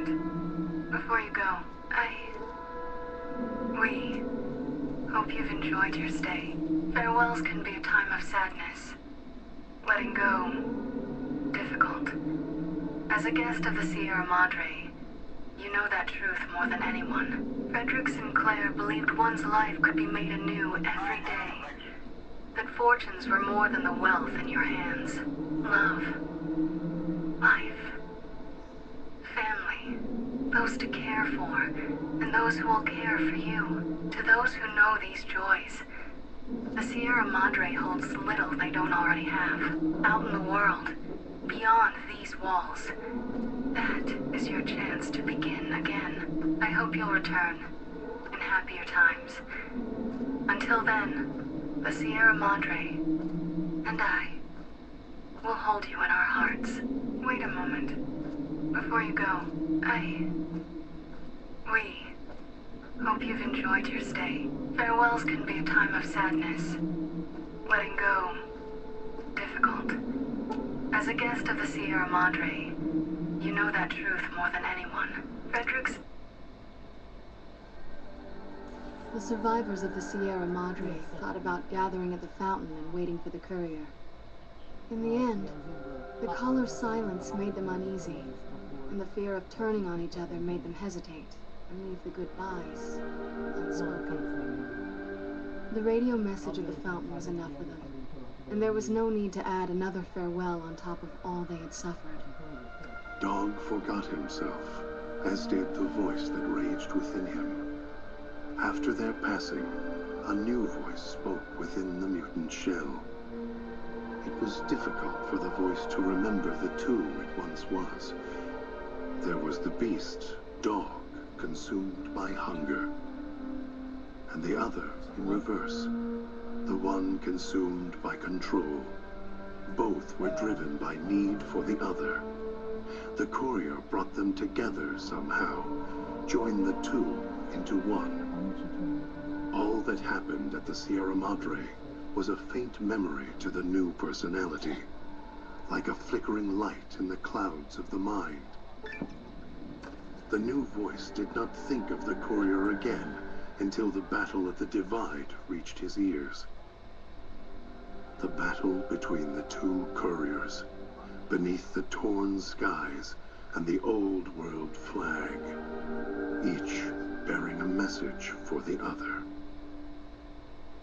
moment. Before you go, we hope you've enjoyed your stay. Farewells can be a time of sadness. Letting go, difficult. As a guest of the Sierra Madre, you know that truth more than anyone. Frederick Sinclair believed one's life could be made anew every day. That fortunes were more than the wealth in your hands. Love, life, family, those to care for, and those who will care for you. To those who know these joys, the Sierra Madre holds little they don't already have. Out in the world, beyond these walls, that is your chance to begin again. I hope you'll return in happier times. Until then, the Sierra Madre and I will hold you in our hearts. Wait a moment. Before you go, we hope you've enjoyed your stay. Farewells can be a time of sadness. Letting go, difficult. As a guest of the Sierra Madre, you know that truth more than anyone. Frederick's... The survivors of the Sierra Madre thought about gathering at the fountain and waiting for the courier. In the end, the caller's silence made them uneasy, and the fear of turning on each other made them hesitate and leave the goodbyes unspoken. The radio message of the fountain was enough for them, and there was no need to add another farewell on top of all they had suffered. Dog forgot himself, as did the voice that raged within him. After their passing, a new voice spoke within the mutant shell. It was difficult for the voice to remember the two it once was. There was the beast, Dog, consumed by hunger, and the other in reverse, the one consumed by control. Both were driven by need for the other. The courier brought them together somehow, joined the two into one. All that happened at the Sierra Madre was a faint memory to the new personality, like a flickering light in the clouds of the mind. The new voice did not think of the courier again until the battle at the Divide reached his ears. The battle between the two couriers, beneath the torn skies and the old world flag, each bearing a message for the other.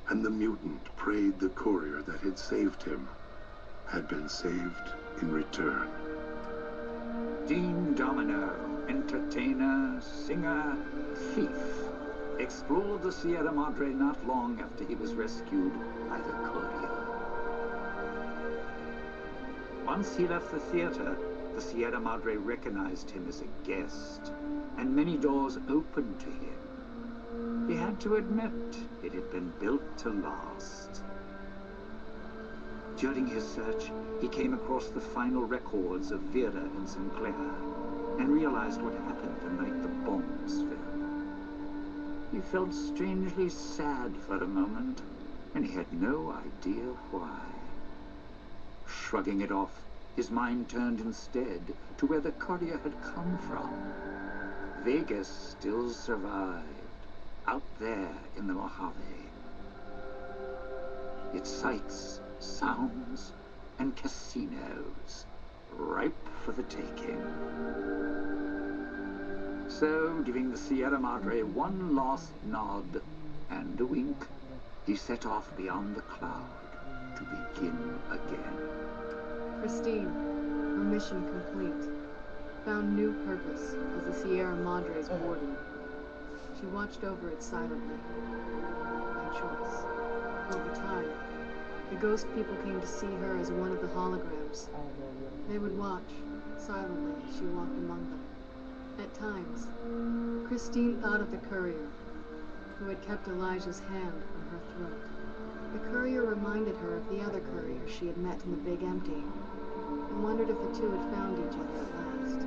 And the mutant prayed the courier that had saved him had been saved in return. Dean Domino, entertainer, singer, thief, explored the Sierra Madre not long after he was rescued by the courier. Once he left the theater, the Sierra Madre recognized him as a guest, and many doors opened to him. He had to admit it had been built to last. During his search, he came across the final records of Vera and Sinclair, and realized what happened the night the bombs fell. He felt strangely sad for a moment, and he had no idea why. Shrugging it off, his mind turned instead to where the courier had come from. Vegas still survived, out there in the Mojave. Its sights, sounds, and casinos, ripe for the taking. So, giving the Sierra Madre one last nod and a wink, he set off beyond the cloud to begin again. Christine, her mission complete, found new purpose as the Sierra Madre's warden. She watched over it silently, by choice. Over time, the ghost people came to see her as one of the holograms. They would watch, silently, as she walked among them. At times, Christine thought of the courier, who had kept Elijah's hand on her throat. The courier reminded her of the other courier she had met in the Big Empty, and wondered if the two had found each other at last.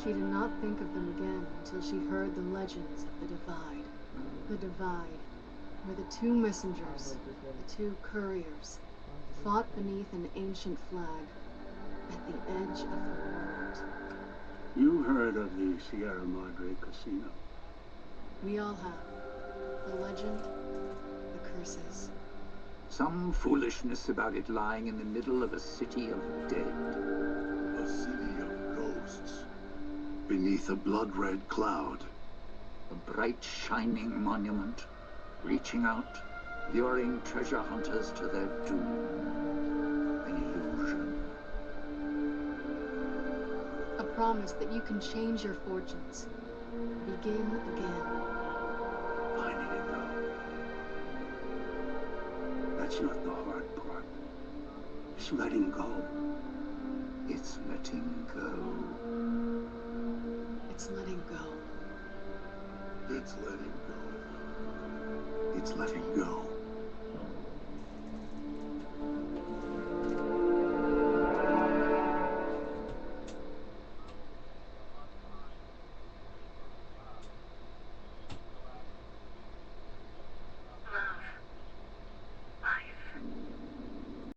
She did not think of them again until she heard the legends of the Divide. The Divide, where the two messengers, the two couriers, fought beneath an ancient flag at the edge of the world. You've heard of the Sierra Madre Casino. We all have. The legend, the curses. Some foolishness about it lying in the middle of a city of dead. A city of ghosts. Beneath a blood-red cloud. A bright, shining monument, reaching out, luring treasure hunters to their doom. An illusion. A promise that you can change your fortunes. Begin again. Finding it, though. That's not the hard part. It's letting go. It's letting go. It's letting go. It's letting go. It's letting go.